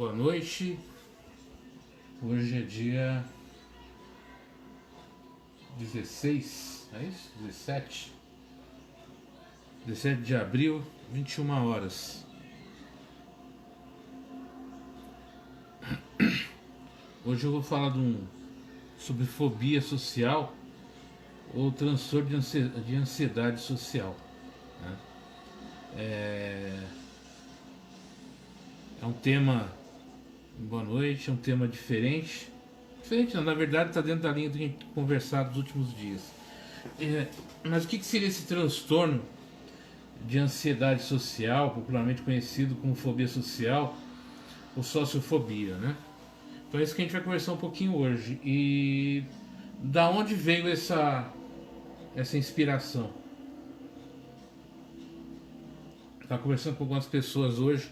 Boa noite. Hoje é dia 16, é isso? 17 de abril, 21 horas. Hoje eu vou falar sobre fobia social ou transtorno de ansiedade social, né? É um tema, boa noite, é um tema diferente. Diferente não, na verdade está dentro da linha do que a gente conversado nos últimos dias. Mas o que seria esse transtorno de ansiedade social, popularmente conhecido como fobia social ou sociofobia, né? Então é isso que a gente vai conversar um pouquinho hoje. E da onde veio essa inspiração? Estava conversando com algumas pessoas hoje.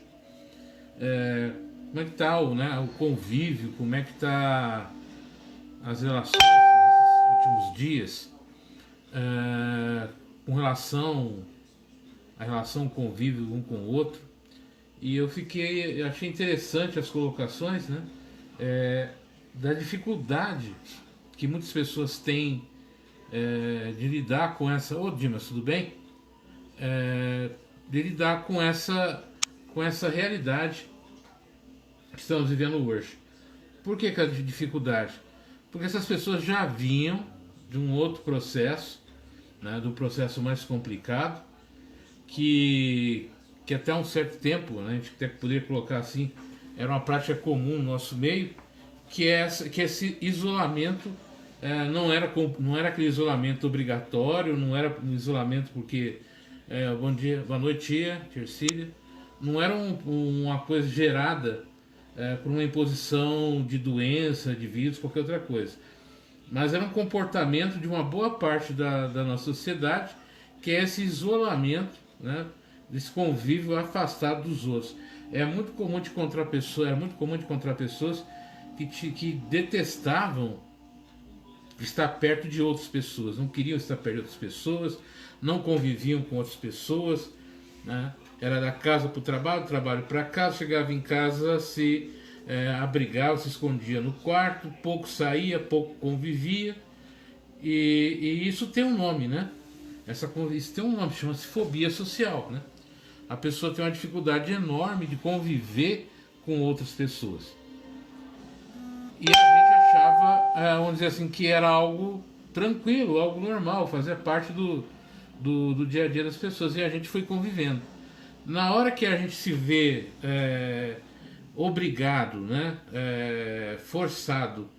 Como é que está o convívio, como é que está as relações nesses últimos dias, com relação à relação convívio um com o outro. E eu achei interessante as colocações, né, da dificuldade que muitas pessoas têm de lidar com essa... Ô Dimas, tudo bem? De lidar com essa realidade que estamos vivendo hoje. Por que a dificuldade? Porque essas pessoas já vinham de um outro processo, né, de um processo mais complicado, que até um certo tempo, né, a gente até poderia colocar assim, era uma prática comum no nosso meio, que esse isolamento não era aquele isolamento obrigatório, não era um isolamento porque bom dia, boa noite, tia Tercília, não era uma coisa gerada por uma imposição de doença, de vírus, qualquer outra coisa, mas era um comportamento de uma boa parte da nossa sociedade, que é esse isolamento, né, desse convívio afastado dos outros. Era muito comum de encontrar pessoas que detestavam estar perto de outras pessoas, não queriam estar perto de outras pessoas, não conviviam com outras pessoas, né? Era da casa para o trabalho, do trabalho para casa, chegava em casa, se abrigava, se escondia no quarto, pouco saía, pouco convivia, e isso tem um nome, né? Isso tem um nome, chama-se fobia social, né? A pessoa tem uma dificuldade enorme de conviver com outras pessoas. E a gente achava, vamos dizer assim, que era algo tranquilo, algo normal, fazia parte do dia a dia das pessoas, e a gente foi convivendo. Na hora que a gente se vê obrigado, né, forçado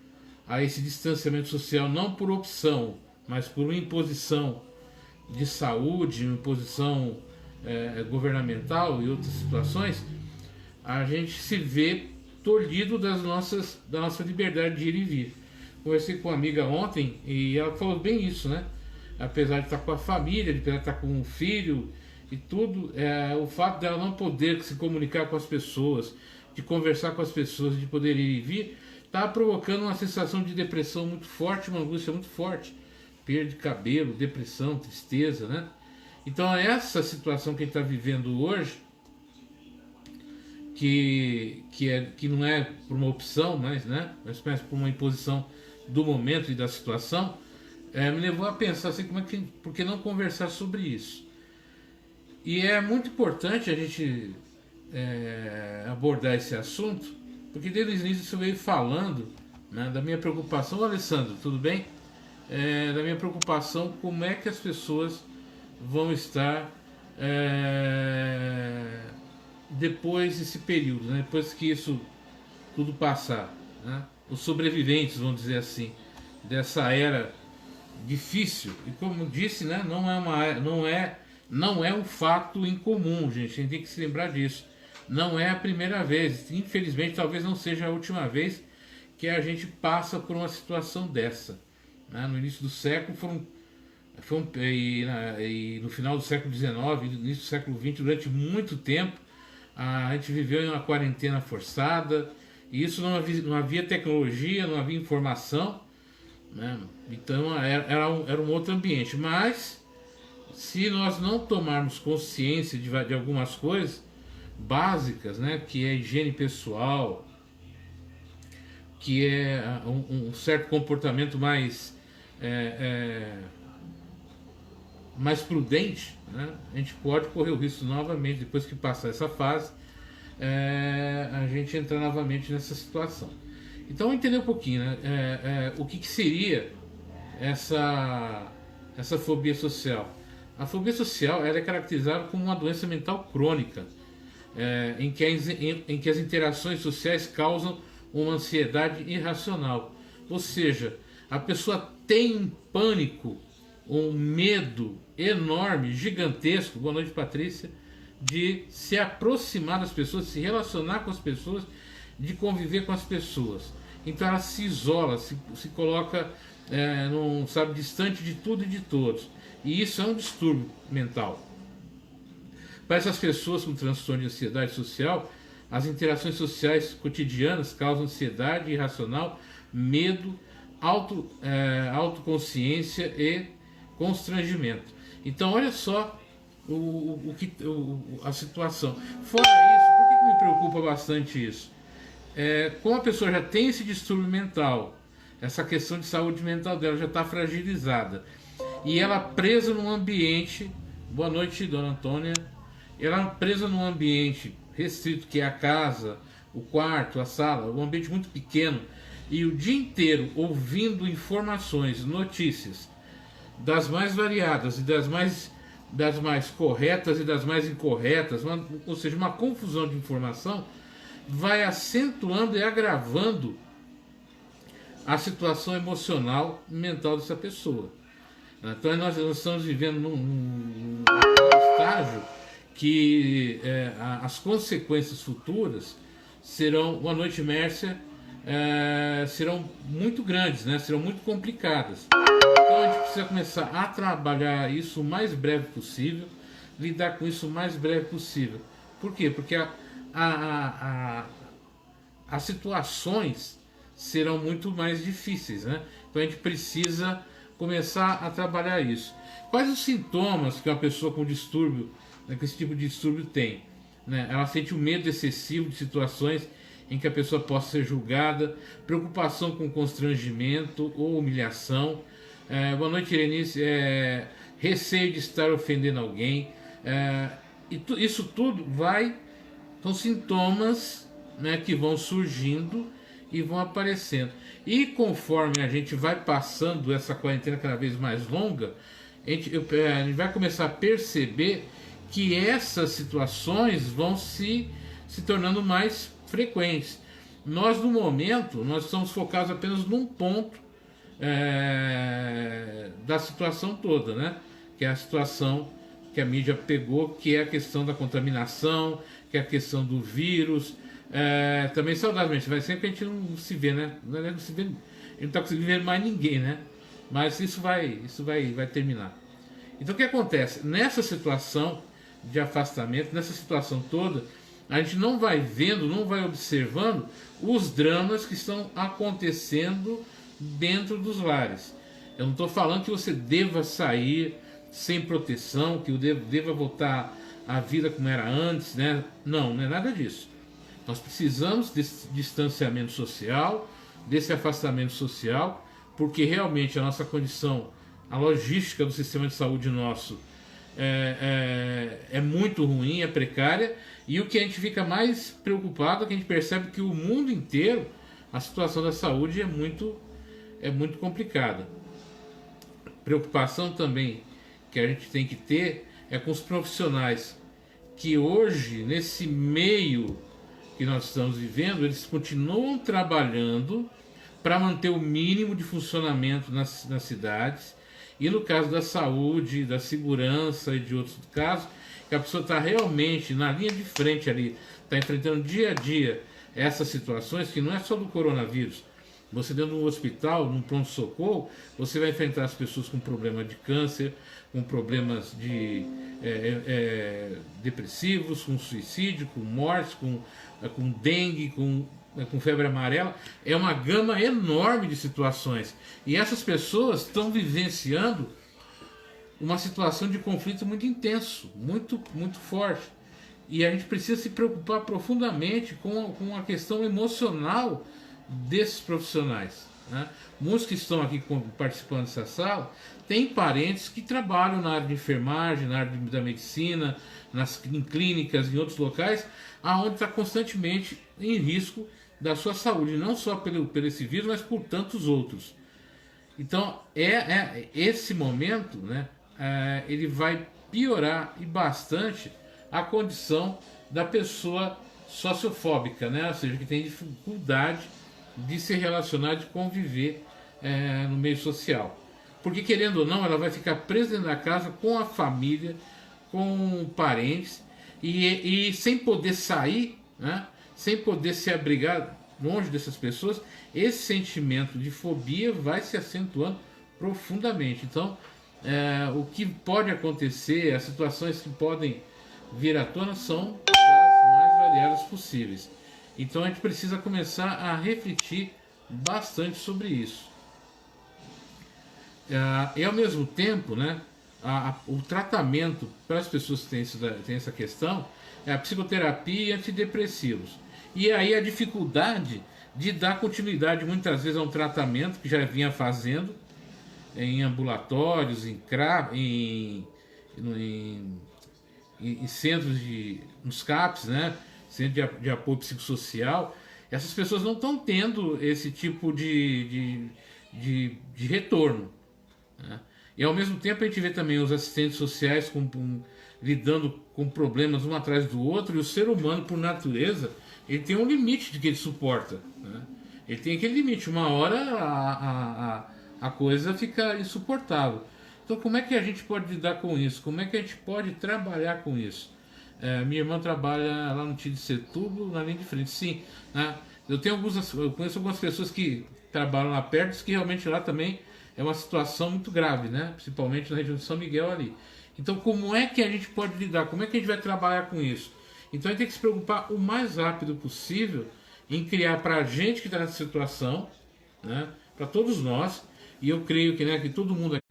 a esse distanciamento social, não por opção, mas por uma imposição de saúde, uma imposição governamental e outras situações, a gente se vê tolhido da nossa liberdade de ir e vir. Conversei com uma amiga ontem e ela falou bem isso, né? Apesar de estar com a família, apesar de estar com um filho e tudo, o fato dela não poder se comunicar com as pessoas, de conversar com as pessoas, de poder ir e vir, está provocando uma sensação de depressão muito forte, uma angústia muito forte, perda de cabelo, depressão, tristeza, né? Então essa situação que a gente está vivendo hoje, que não é por uma opção, mas por uma imposição do momento e da situação, me levou a pensar assim, por que não conversar sobre isso? E é muito importante a gente abordar esse assunto, porque desde o início eu venho falando, né, da minha preocupação. Ô, Alessandro, tudo bem? Da minha preocupação, como é que as pessoas vão estar depois desse período, né, depois que isso tudo passar, né, os sobreviventes, vamos dizer assim, dessa era difícil. E como disse, né, não é um fato incomum, gente. A gente tem que se lembrar disso. Não é a primeira vez, infelizmente talvez não seja a última vez que a gente passa por uma situação dessa, né? No início do século e no final do século XIX, no início do século XX, durante muito tempo a gente viveu em uma quarentena forçada, e isso não havia tecnologia, não havia informação, né? Então era um outro ambiente. Mas se nós não tomarmos consciência de algumas coisas, básicas, né, que é higiene pessoal, que é um certo comportamento mais prudente, né, a gente pode correr o risco novamente, depois que passar essa fase, a gente entrar novamente nessa situação. Então, vamos entender um pouquinho, né, o que seria essa fobia social. A fobia social ela é caracterizada como uma doença mental crônica, em que as interações sociais causam uma ansiedade irracional. Ou seja, a pessoa tem um pânico, um medo enorme, gigantesco, boa noite Patrícia, de se aproximar das pessoas, de se relacionar com as pessoas, de conviver com as pessoas. Então ela se isola, se coloca distante de tudo e de todos. E isso é um distúrbio mental. Para essas pessoas com transtorno de ansiedade social, as interações sociais cotidianas causam ansiedade irracional, medo, autoconsciência e constrangimento. Então olha só a situação. Fora isso, por que me preocupa bastante isso? Como a pessoa já tem esse distúrbio mental, essa questão de saúde mental dela já está fragilizada, e ela presa num ambiente, boa noite dona Antônia, ela presa num ambiente restrito que é a casa, o quarto, a sala, um ambiente muito pequeno, e o dia inteiro ouvindo informações, notícias das mais variadas e das mais corretas e das mais incorretas, ou seja, uma confusão de informação, vai acentuando e agravando a situação emocional mental dessa pessoa. Então nós estamos vivendo num estágio que as consequências futuras serão, boa noite Mércia, serão muito grandes, né? Serão muito complicadas. Então a gente precisa começar a trabalhar isso o mais breve possível, lidar com isso o mais breve possível. Por quê? Porque as situações serão muito mais difíceis, né? Então a gente precisa começar a trabalhar isso. Quais os sintomas que uma pessoa com distúrbio, né, com esse tipo de distúrbio tem? Né? Ela sente um medo excessivo de situações em que a pessoa possa ser julgada, preocupação com constrangimento ou humilhação, boa noite Irenice, receio de estar ofendendo alguém, isso tudo são sintomas, né, que vão surgindo e vão aparecendo. E conforme a gente vai passando essa quarentena cada vez mais longa, a gente vai começar a perceber que essas situações vão se tornando mais frequentes. Nós, no momento, nós estamos focados apenas num ponto da situação toda, né? Que é a situação que a mídia pegou, que é a questão da contaminação, que é a questão do vírus. Também saudosamente, vai sempre que a gente não se vê, né? Não se vê, a gente não está conseguindo ver mais ninguém, né? Mas isso vai terminar. Então o que acontece? Nessa situação de afastamento, nessa situação toda, a gente não vai vendo, não vai observando os dramas que estão acontecendo dentro dos lares. Eu não estou falando que você deva sair sem proteção, que deva voltar à vida como era antes, né? Não é nada disso. Nós precisamos desse distanciamento social, desse afastamento social, porque realmente a nossa condição, a logística do sistema de saúde nosso é muito ruim, é precária, e o que a gente fica mais preocupado é que a gente percebe que o mundo inteiro, a situação da saúde é muito complicada. Preocupação também que a gente tem que ter é com os profissionais que hoje, nesse meio que nós estamos vivendo, eles continuam trabalhando para manter o mínimo de funcionamento nas cidades, e no caso da saúde, da segurança e de outros casos, que a pessoa está realmente na linha de frente ali, está enfrentando dia a dia essas situações, que não é só do coronavírus. Você dentro de um hospital, num pronto-socorro, você vai enfrentar as pessoas com problemas de câncer, com problemas de depressivos, com suicídio, com mortes, com dengue, com febre amarela. É uma gama enorme de situações. E essas pessoas estão vivenciando uma situação de conflito muito intenso, muito, muito forte. E a gente precisa se preocupar profundamente com a questão emocional desses profissionais, né? Muitos que estão aqui participando dessa sala têm parentes que trabalham na área de enfermagem, na área da medicina, em clínicas, em outros locais, aonde está constantemente em risco da sua saúde, não só pelo esse vírus, mas por tantos outros. Então, esse momento, né, ele vai piorar e bastante a condição da pessoa sociofóbica, né? Ou seja, que tem dificuldade de se relacionar, de conviver no meio social. Porque, querendo ou não, ela vai ficar presa dentro da casa com a família, com parentes, e sem poder sair, né? Sem poder se abrigar longe dessas pessoas, esse sentimento de fobia vai se acentuando profundamente. Então, o que pode acontecer, as situações que podem vir à tona são das mais variadas possíveis. Então a gente precisa começar a refletir bastante sobre isso. E ao mesmo tempo, né, o tratamento para as pessoas que têm essa questão é a psicoterapia e antidepressivos. E aí a dificuldade de dar continuidade muitas vezes a um tratamento que já vinha fazendo em ambulatórios, em centros nos CAPs, né, centro de apoio psicossocial. Essas pessoas não estão tendo esse tipo de retorno, né? E ao mesmo tempo a gente vê também os assistentes sociais lidando com problemas um atrás do outro, e o ser humano, por natureza, ele tem um limite de que ele suporta, né? Ele tem aquele limite, uma hora a coisa fica insuportável. Então como é que a gente pode lidar com isso? Como é que a gente pode trabalhar com isso? Minha irmã trabalha lá no TI de Setúbal, na linha de frente. Sim, né? Eu conheço algumas pessoas que trabalham lá perto, que realmente lá também é uma situação muito grave, né? Principalmente na região de São Miguel ali. Então como é que a gente pode lidar? Como é que a gente vai trabalhar com isso? Então a gente tem que se preocupar o mais rápido possível em criar para a gente que está nessa situação, né? Para todos nós, e eu creio que, né, que todo mundo aqui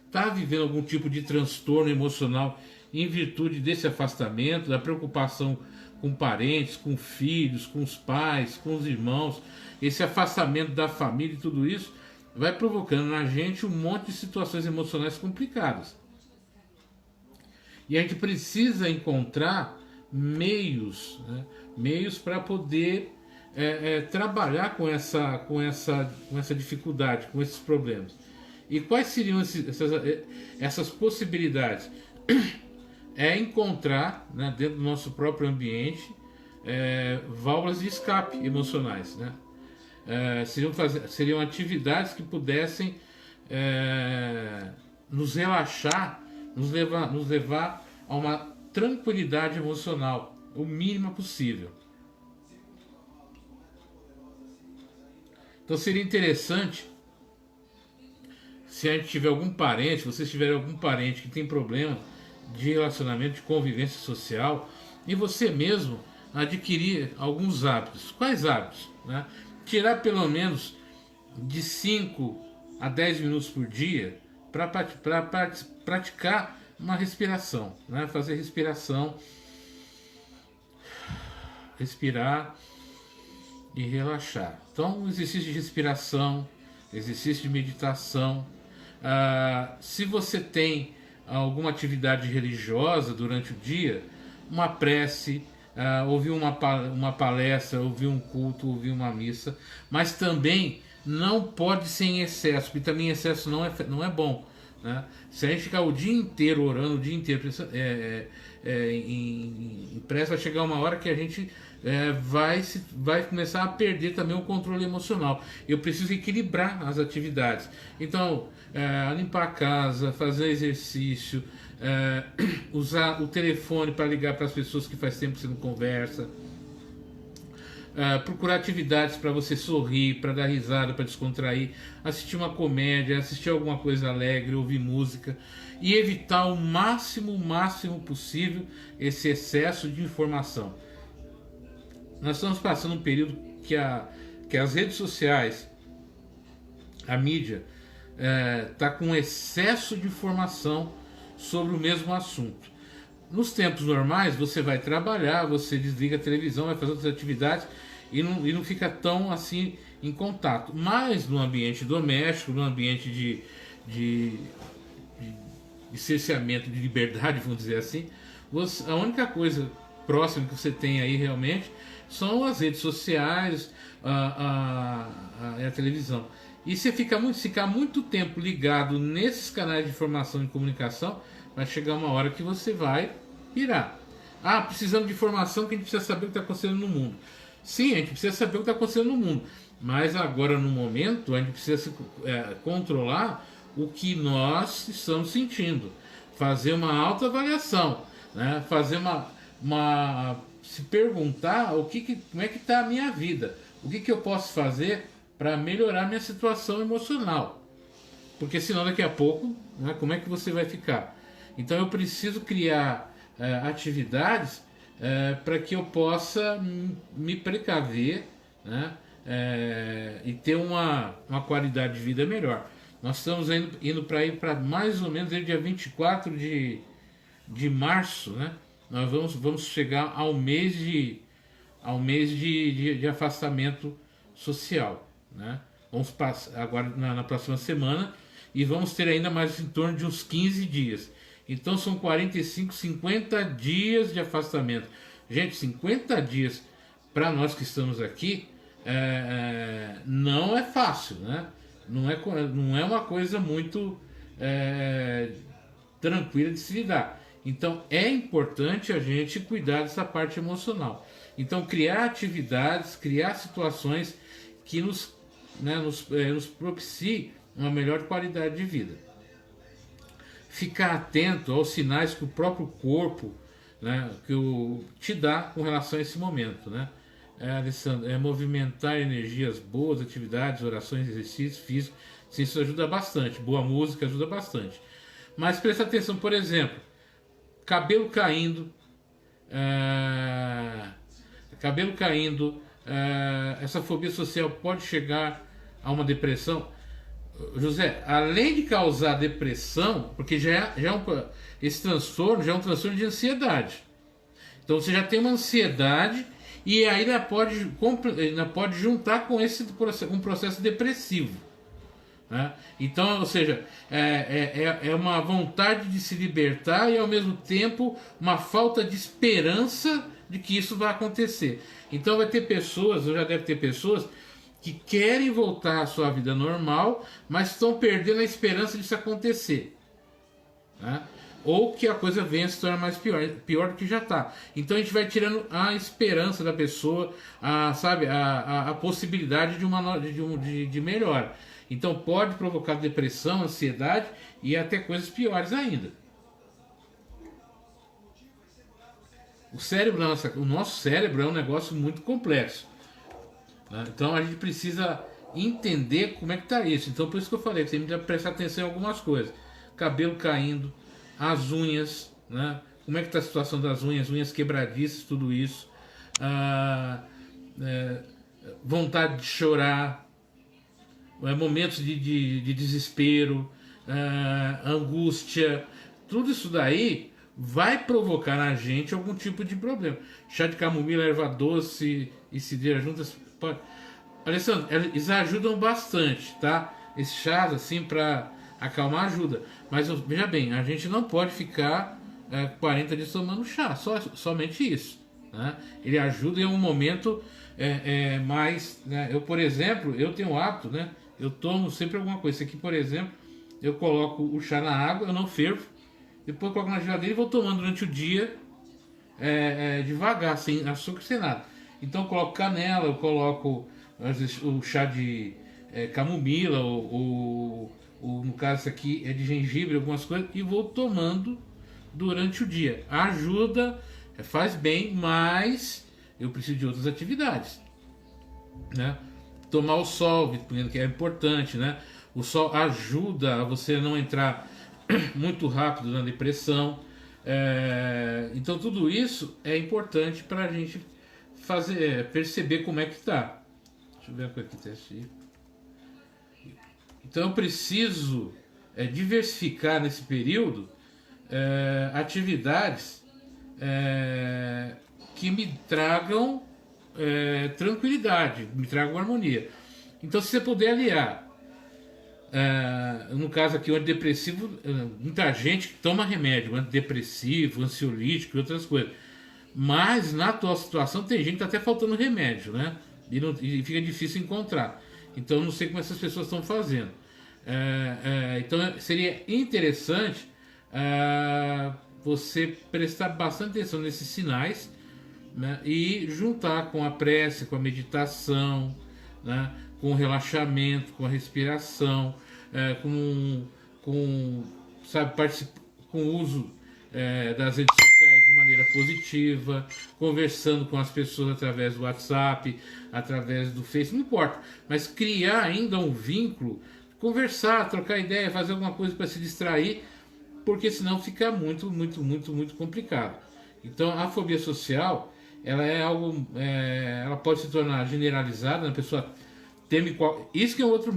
está vivendo algum tipo de transtorno emocional em virtude desse afastamento, da preocupação com parentes, com filhos, com os pais, com os irmãos, esse afastamento da família e tudo isso vai provocando na gente um monte de situações emocionais complicadas. E a gente precisa encontrar meios, né, meios para poder trabalhar com essa dificuldade, com esses problemas. E quais seriam essas possibilidades? É encontrar, né, dentro do nosso próprio ambiente, válvulas de escape emocionais, né? Seriam atividades que pudessem nos relaxar, nos levar a uma tranquilidade emocional, o mínimo possível. Então seria interessante, se a gente tiver algum parente, se vocês tiverem algum parente que tem problema de relacionamento, de convivência social, e você mesmo adquirir alguns hábitos. Quais hábitos? Né? Tirar pelo menos de 5 a 10 minutos por dia para praticar uma respiração, né? Fazer respiração, respirar e relaxar. Então, exercício de respiração, exercício de meditação. Se você tem alguma atividade religiosa durante o dia, uma prece, ouvir uma palestra, ouvir um culto, ouvir uma missa, mas também não pode ser em excesso, porque também excesso não é bom, né? Se a gente ficar o dia inteiro orando, o dia inteiro em prece, vai chegar uma hora que a gente vai começar a perder também o controle emocional. Eu preciso equilibrar as atividades. Então, limpar a casa, fazer exercício, usar o telefone para ligar para as pessoas que faz tempo que você não conversa, procurar atividades para você sorrir, para dar risada, para descontrair, assistir uma comédia, assistir alguma coisa alegre, ouvir música, e evitar o máximo possível esse excesso de informação. Nós estamos passando um período que as redes sociais, a mídia, está com excesso de informação sobre o mesmo assunto. nos tempos normais você vai trabalhar, você desliga a televisão, vai fazer outras atividades e não fica tão assim em contato. Mas no ambiente doméstico, no ambiente de, de cerceamento de liberdade, vamos dizer assim, a única coisa próxima que você tem aí realmente são as redes sociais, a televisão. E se ficar muito tempo ligado nesses canais de informação e comunicação, vai chegar uma hora que você vai pirar. Ah, precisamos de informação que a gente precisa saber o que está acontecendo no mundo. Sim, a gente precisa saber o que está acontecendo no mundo. Mas agora, no momento, a gente precisa controlar o que nós estamos sentindo. Fazer uma autoavaliação, né? Fazer se perguntar como é que está a minha vida. O que eu posso fazer para melhorar minha situação emocional. Porque senão daqui a pouco, né, como é que você vai ficar? Então eu preciso criar atividades para que eu possa me precaver, né, e ter uma qualidade de vida melhor. Nós estamos indo para ir para mais ou menos dia 24 de março, né? Nós vamos chegar ao mês de afastamento social, né? Vamos passar agora na próxima semana e vamos ter ainda mais em torno de uns 15 dias. Então são 45, 50 dias de afastamento. Gente, 50 dias para nós que estamos aqui não é fácil, né? Não é uma coisa muito tranquila de se lidar. Então é importante a gente cuidar dessa parte emocional. Então criar atividades, criar situações que nos propicie uma melhor qualidade de vida. Ficar atento aos sinais que o próprio corpo, né, te dá com relação a esse momento, né? Alessandro, movimentar energias boas, atividades, orações, exercícios físicos, isso ajuda bastante. Boa música ajuda bastante. Mas presta atenção, por exemplo, cabelo caindo, essa fobia social pode chegar a uma depressão. José, além de causar depressão, porque esse transtorno já é um transtorno de ansiedade. Então você já tem uma ansiedade e ainda pode juntar com um processo depressivo, né? Então, ou seja, é uma vontade de se libertar e ao mesmo tempo uma falta de esperança de que isso vai acontecer. Então vai ter pessoas, já deve ter pessoas que querem voltar à sua vida normal, mas estão perdendo a esperança disso acontecer, né? Ou que a coisa venha a se tornar mais pior do que já está. Então a gente vai tirando a esperança da pessoa, a possibilidade de melhora. Então pode provocar depressão, ansiedade e até coisas piores ainda. O nosso cérebro é um negócio muito complexo, né? Então a gente precisa entender como é que está isso. Então por isso que eu falei que você tem que prestar atenção em algumas coisas. Cabelo caindo, as unhas, né? Como é que está a situação das unhas quebradiças, tudo isso. Vontade de chorar, momentos de desespero, angústia, tudo isso daí vai provocar na gente algum tipo de problema. Chá de camomila, erva doce e cidreira juntas pode... Alessandro, eles ajudam bastante, tá? Esses chás assim para acalmar ajuda, mas veja bem, a gente não pode ficar 40 dias tomando chá, somente isso, né? Ele ajuda em um momento mais, né? Eu, por exemplo, eu tenho o hábito, né? Eu tomo sempre alguma coisa. Isso aqui, por exemplo, eu coloco o chá na água, eu não fervo, depois eu coloco na geladeira e vou tomando durante o dia devagar, sem açúcar, sem nada. Então eu coloco canela, eu coloco às vezes o chá de camomila, ou no caso isso aqui é de gengibre, algumas coisas, e vou tomando durante o dia. Ajuda, faz bem, mas eu preciso de outras atividades, né? Tomar o sol, que é importante, né? O sol ajuda a você não entrar muito rápido na depressão. Então tudo isso é importante para a gente perceber como é que tá. Deixa eu ver aqui o teste. Então eu preciso diversificar nesse período atividades que me tragam tranquilidade, me tragam harmonia. Então, se você puder aliar, no caso aqui, o antidepressivo, muita gente toma remédio, antidepressivo, ansiolítico e outras coisas. Mas na atual situação tem gente que está até faltando remédio, né? E fica difícil encontrar. Então eu não sei como essas pessoas estão fazendo. Então seria interessante você prestar bastante atenção nesses sinais, né? E juntar com a prece, com a meditação, né? Com o relaxamento, com a respiração, sabe, com o uso das redes sociais de maneira positiva, conversando com as pessoas através do WhatsApp, através do Facebook, não importa, mas criar ainda um vínculo, conversar, trocar ideia, fazer alguma coisa para se distrair, porque senão fica muito, muito, muito, muito complicado. Então a fobia social, ela é algo, ela pode se tornar generalizada, né? A pessoa teme isso que é outro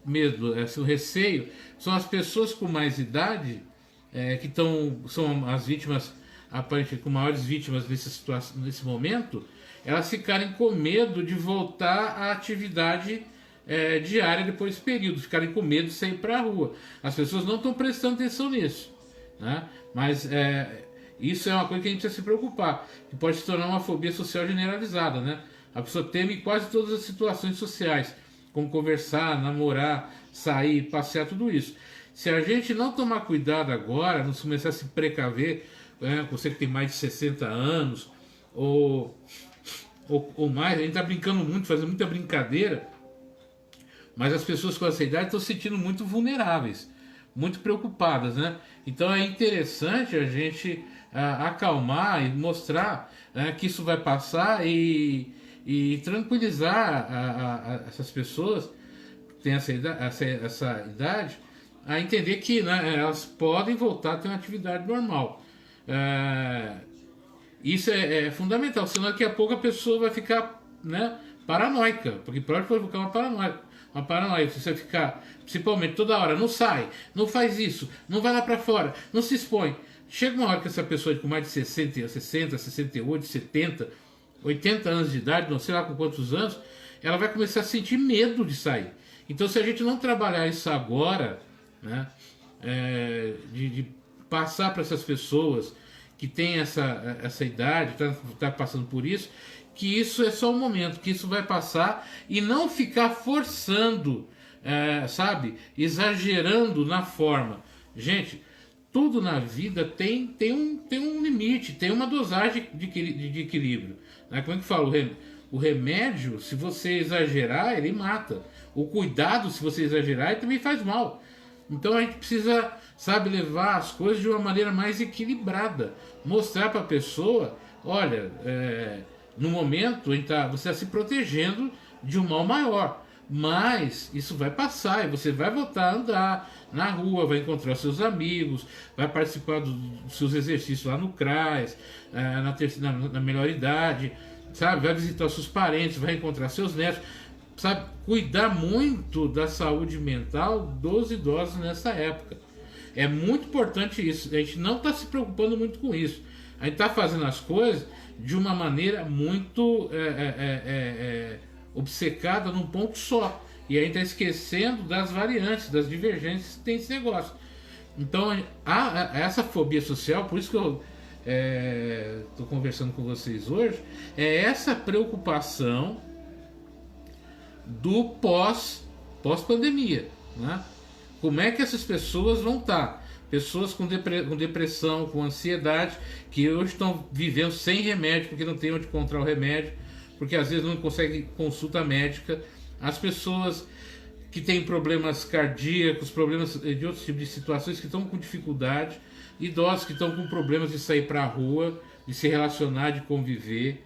medo, o receio, são as pessoas com mais idade que são as vítimas, aparentemente com maiores vítimas nesse momento, elas ficarem com medo de voltar à atividade diária depois desse período, ficarem com medo de sair para a rua. As pessoas não estão prestando atenção nisso, né? Mas isso é uma coisa que a gente precisa se preocupar, que pode se tornar uma fobia social generalizada, né? A pessoa teme quase todas as situações sociais, como conversar, namorar, sair, passear, tudo isso. Se a gente não tomar cuidado agora, não começar a se precaver, você que tem mais de 60 anos, ou mais, a gente está brincando muito, fazendo muita brincadeira, mas as pessoas com essa idade estão se sentindo muito vulneráveis, muito preocupadas, né? Então é interessante a gente acalmar e mostrar que isso vai passar e tranquilizar essas pessoas que têm essa idade, a entender que, né, elas podem voltar a ter uma atividade normal. Isso é fundamental, senão daqui a pouco a pessoa vai ficar, né, paranoica, porque pode provocar uma paranoia. Você vai ficar, principalmente toda hora, não sai, não faz isso, não vai lá para fora, não se expõe. Chega uma hora que essa pessoa com mais de 60, 68, 70, 80 anos de idade, não sei lá com quantos anos, ela vai começar a sentir medo de sair. Então, se a gente não trabalhar isso agora, né, de passar para essas pessoas que têm essa idade, tá passando por isso, que isso é só um momento, que isso vai passar, e não ficar forçando, sabe, exagerando na forma. Gente, tudo na vida tem um limite, tem uma dosagem de equilíbrio. Né? Como é que fala? O remédio, se você exagerar, ele mata. O cuidado, se você exagerar, ele também faz mal. Então a gente precisa, sabe, levar as coisas de uma maneira mais equilibrada. Mostrar para a pessoa, olha, no momento você está se protegendo de um mal maior. Mas isso vai passar e você vai voltar a andar na rua, vai encontrar seus amigos, vai participar dos seus exercícios lá no CRAS, na melhor idade, sabe? Vai visitar os seus parentes, vai encontrar seus netos, sabe? Cuidar muito da saúde mental dos idosos nessa época. É muito importante isso. A gente não está se preocupando muito com isso. A gente está fazendo as coisas de uma maneira muito obcecada num ponto só. E a gente está esquecendo das variantes, das divergências que tem esse negócio. Então, essa fobia social, por isso que eu estou conversando com vocês hoje, é essa preocupação do pós-pandemia, né? Como é que essas pessoas vão estar? Pessoas com depressão, com ansiedade, que hoje estão vivendo sem remédio, porque não tem onde encontrar o remédio, porque às vezes não consegue consulta médica. As pessoas que têm problemas cardíacos, problemas de outros tipos de situações, que estão com dificuldade, idosos que estão com problemas de sair para a rua, de se relacionar, de conviver,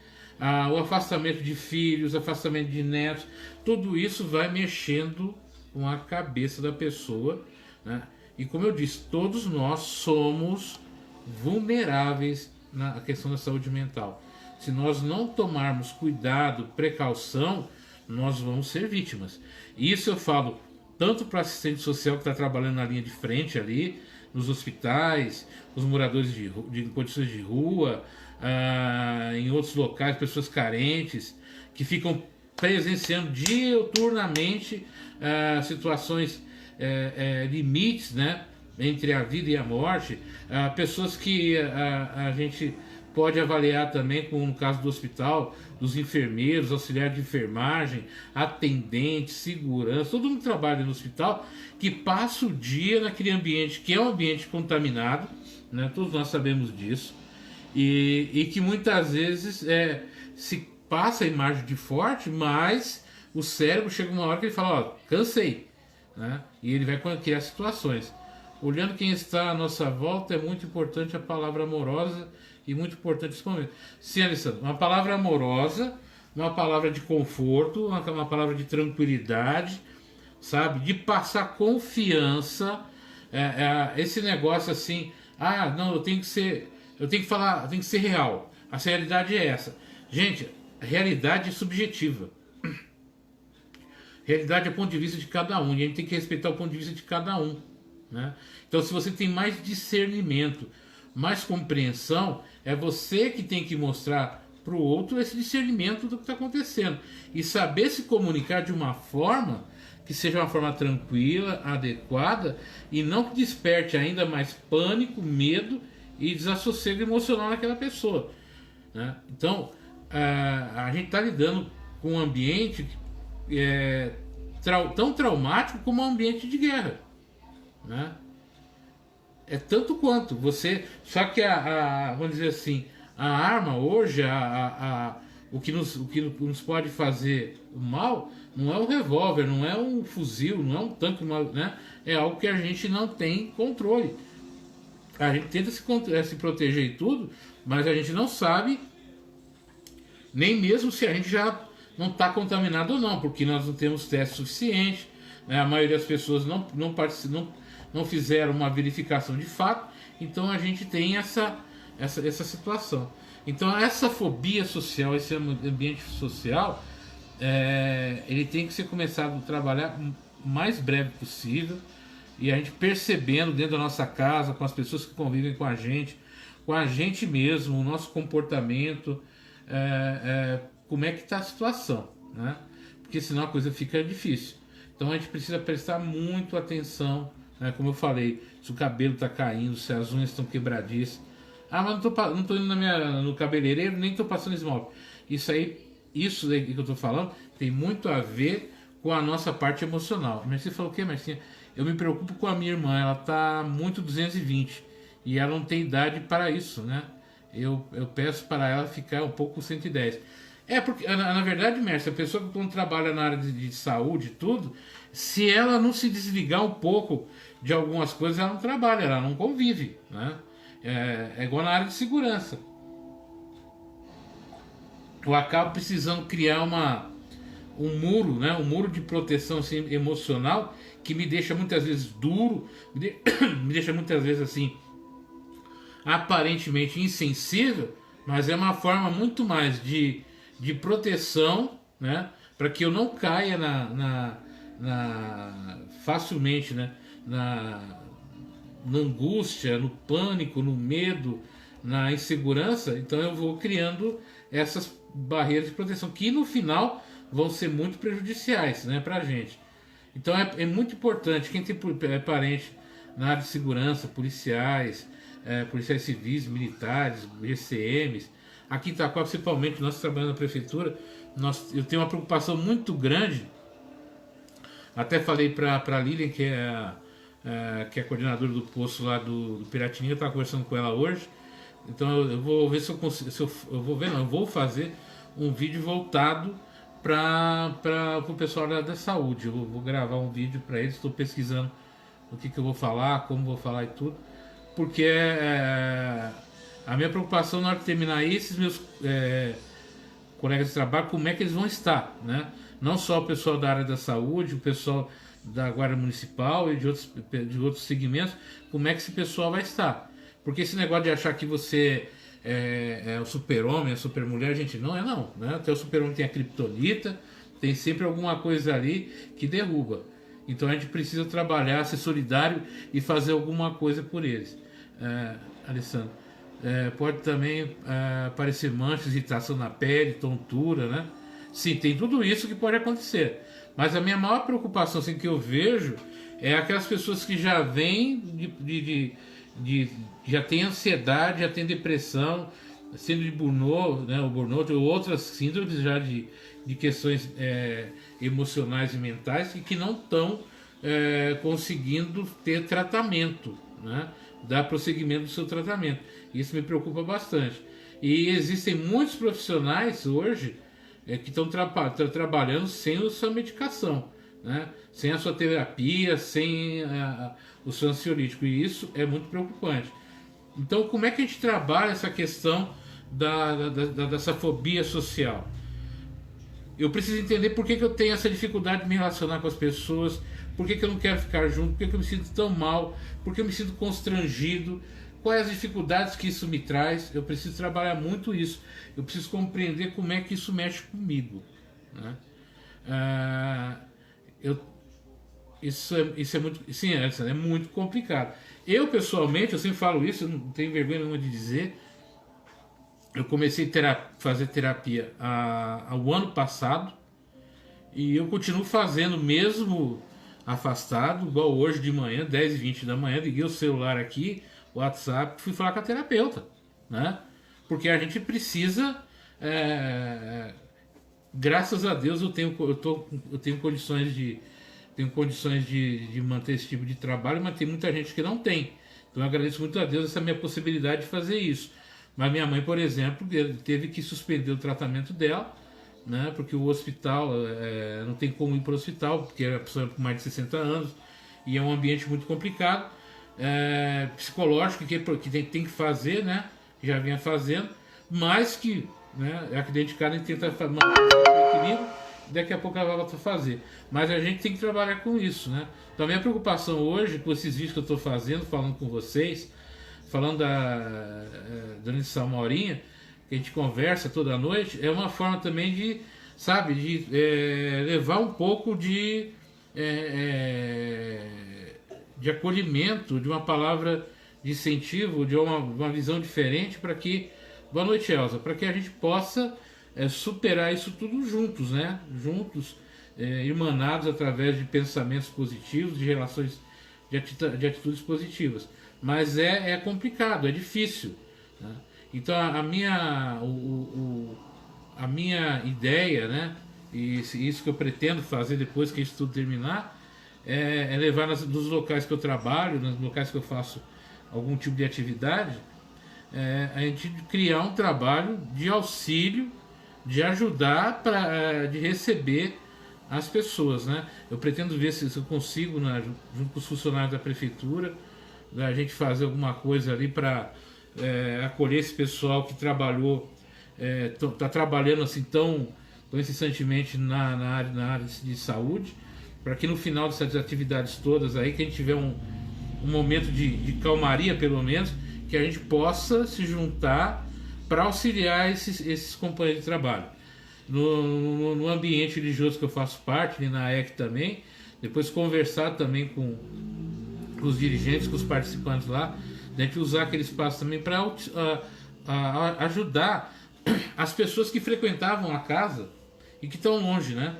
o afastamento de filhos, afastamento de netos, tudo isso vai mexendo com a cabeça da pessoa, né? E como eu disse, todos nós somos vulneráveis na questão da saúde mental. Se nós não tomarmos cuidado, precaução, nós vamos ser vítimas. E isso eu falo tanto para assistente social que está trabalhando na linha de frente ali, nos hospitais, os moradores de condições de rua, em outros locais, pessoas carentes, que ficam presenciando diuturnamente situações limites, né, entre a vida e a morte, pessoas que a gente pode avaliar também, como no caso do hospital, dos enfermeiros, auxiliares de enfermagem, atendentes, segurança, todo mundo que trabalha no hospital, que passa o dia naquele ambiente que é um ambiente contaminado, né, todos nós sabemos disso, e que muitas vezes se passa a imagem de forte, mas o cérebro chega uma hora que ele fala, ó, cansei, né? E ele vai criar situações. Olhando quem está à nossa volta, é muito importante a palavra amorosa e muito importante esse momento. Sim, Alessandro, uma palavra amorosa, uma palavra de conforto, uma palavra de tranquilidade, sabe? De passar confiança, esse negócio assim, não, eu tenho que falar, tem que ser real. A realidade é essa. Gente, realidade é subjetiva. Realidade é o ponto de vista de cada um, e a gente tem que respeitar o ponto de vista de cada um, né? Então, se você tem mais discernimento, mais compreensão, é você que tem que mostrar para o outro esse discernimento do que está acontecendo e saber se comunicar de uma forma que seja uma forma tranquila, adequada e não que desperte ainda mais pânico, medo e desassossego emocional naquela pessoa, né? Então, a gente está lidando com um ambiente tão traumático como um ambiente de guerra, né? É tanto quanto você. Só que vamos dizer assim, a arma hoje, o que nos pode fazer mal, não é um revólver, não é um fuzil, não é um tanque, né? É algo que a gente não tem controle. A gente tenta se proteger e tudo, mas a gente não sabe nem mesmo se a gente já não está contaminado ou não, porque nós não temos teste suficiente, né? A maioria das pessoas não fizeram uma verificação de fato, então a gente tem essa situação. Então essa fobia social, esse ambiente social, ele tem que ser começado a trabalhar o mais breve possível, e a gente percebendo dentro da nossa casa, com as pessoas que convivem com a gente mesmo, o nosso comportamento, como é que está a situação, né? Porque senão a coisa fica difícil. Então a gente precisa prestar muito atenção, né? Como eu falei, se o cabelo está caindo, se as unhas estão quebradiças. Mas não tô indo no cabeleireiro, nem estou passando esmalte. Isso aí que eu estou falando tem muito a ver com a nossa parte emocional. Mas você falou o quê, Marcinha? Eu me preocupo com a minha irmã, ela está muito 220 e ela não tem idade para isso, né? Eu peço para ela ficar um pouco com 110. Porque, na verdade, mestre, a pessoa que quando trabalha na área de saúde e tudo, se ela não se desligar um pouco de algumas coisas, ela não trabalha, ela não convive, né? É igual na área de segurança. Eu acabo precisando criar um muro, né? Um muro de proteção assim, emocional, que me deixa muitas vezes duro, me deixa muitas vezes assim, aparentemente insensível, mas é uma forma muito mais de proteção, né, para que eu não caia facilmente, né, na angústia, no pânico, no medo, na insegurança. Então eu vou criando essas barreiras de proteção que no final vão ser muito prejudiciais, né, para a gente. Então é muito importante, quem tem parente na área de segurança, policiais civis, militares, GCMs, aqui em Itaquá, principalmente, nós trabalhando na prefeitura, eu tenho uma preocupação muito grande. Até falei para a Lilian, que é a coordenadora do posto lá do Piratininga, eu estava conversando com ela hoje. Então eu vou ver se eu consigo. Eu vou fazer um vídeo voltado para o pessoal da saúde. Eu vou gravar um vídeo para eles, estou pesquisando o que eu vou falar, como vou falar e tudo. Porque a minha preocupação na hora de terminar esses meus colegas de trabalho, como é que eles vão estar, né? Não só o pessoal da área da saúde, o pessoal da Guarda Municipal e de outros segmentos, como é que esse pessoal vai estar. Porque esse negócio de achar que você é o super-homem, a super-mulher, gente, não é não, né? Até o super-homem tem a criptonita, tem sempre alguma coisa ali que derruba. Então a gente precisa trabalhar, ser solidário e fazer alguma coisa por eles. Alessandro, pode também aparecer manchas, irritação na pele, tontura, né? Sim, tem tudo isso que pode acontecer. Mas a minha maior preocupação assim, que eu vejo é aquelas pessoas que já vêm já tem ansiedade, já tem depressão, síndrome de Burnout, né, o Burnout ou outras síndromes já de questões emocionais e mentais que não estão conseguindo ter tratamento, né, dar prosseguimento do seu tratamento. Isso me preocupa bastante. E existem muitos profissionais hoje que estão trabalhando sem a sua medicação, né, sem a sua terapia, sem o seu ansiolítico. E isso é muito preocupante. Então, como é que a gente trabalha essa questão dessa fobia social? Eu preciso entender por que eu tenho essa dificuldade de me relacionar com as pessoas, por que eu não quero ficar junto, por que eu me sinto tão mal, por que eu me sinto constrangido, quais as dificuldades que isso me traz. Eu preciso trabalhar muito isso, eu preciso compreender como é que isso mexe comigo, né? Isso é muito, sim, é muito complicado. Eu pessoalmente, eu sempre falo isso, eu não tenho vergonha nenhuma de dizer. Eu comecei a fazer terapia ao ano passado e eu continuo fazendo mesmo afastado, igual hoje de manhã, 10h20 da manhã, liguei o celular aqui, o WhatsApp, fui falar com a terapeuta, né? Porque a gente precisa, graças a Deus eu tenho condições de manter esse tipo de trabalho, mas tem muita gente que não tem. Então eu agradeço muito a Deus essa minha possibilidade de fazer isso. Mas minha mãe, por exemplo, teve que suspender o tratamento dela, né, porque o hospital, não tem como ir para o hospital, porque é uma pessoa com mais de 60 anos, e é um ambiente muito complicado, psicológico, que tem que fazer, né, já vinha fazendo, mas que, né, aqui dentro de casa a gente tenta manter o equilíbrio, daqui a pouco ela volta a fazer. Mas a gente tem que trabalhar com isso, né? Então a minha preocupação hoje, com esses vídeos que eu estou fazendo, falando com vocês, falando durante essa 1 horinha, que a gente conversa toda noite, é uma forma também de, sabe, de levar um pouco de acolhimento, de uma palavra de incentivo, de uma visão diferente para que, boa noite, Elza, para que a gente possa superar isso tudo juntos, né? Juntos, irmanados através de pensamentos positivos, de relações, de atitudes positivas. Mas é complicado, é difícil, né? Então a minha ideia, né, e isso que eu pretendo fazer depois que isso tudo terminar, é levar nos locais que eu trabalho, nos locais que eu faço algum tipo de atividade, a gente criar um trabalho de auxílio, de ajudar, de receber as pessoas, né? Eu pretendo ver se eu consigo, junto com os funcionários da prefeitura, a gente fazer alguma coisa ali para acolher esse pessoal que trabalhou, está trabalhando assim tão incessantemente na área de saúde, para que no final dessas atividades todas aí, que a gente tiver um momento de calmaria, pelo menos, que a gente possa se juntar para auxiliar esses companheiros de trabalho. No ambiente religioso que eu faço parte, na EC também, depois conversar também com os dirigentes, com os participantes lá, a gente usar aquele espaço também para ajudar as pessoas que frequentavam a casa e que estão longe, né?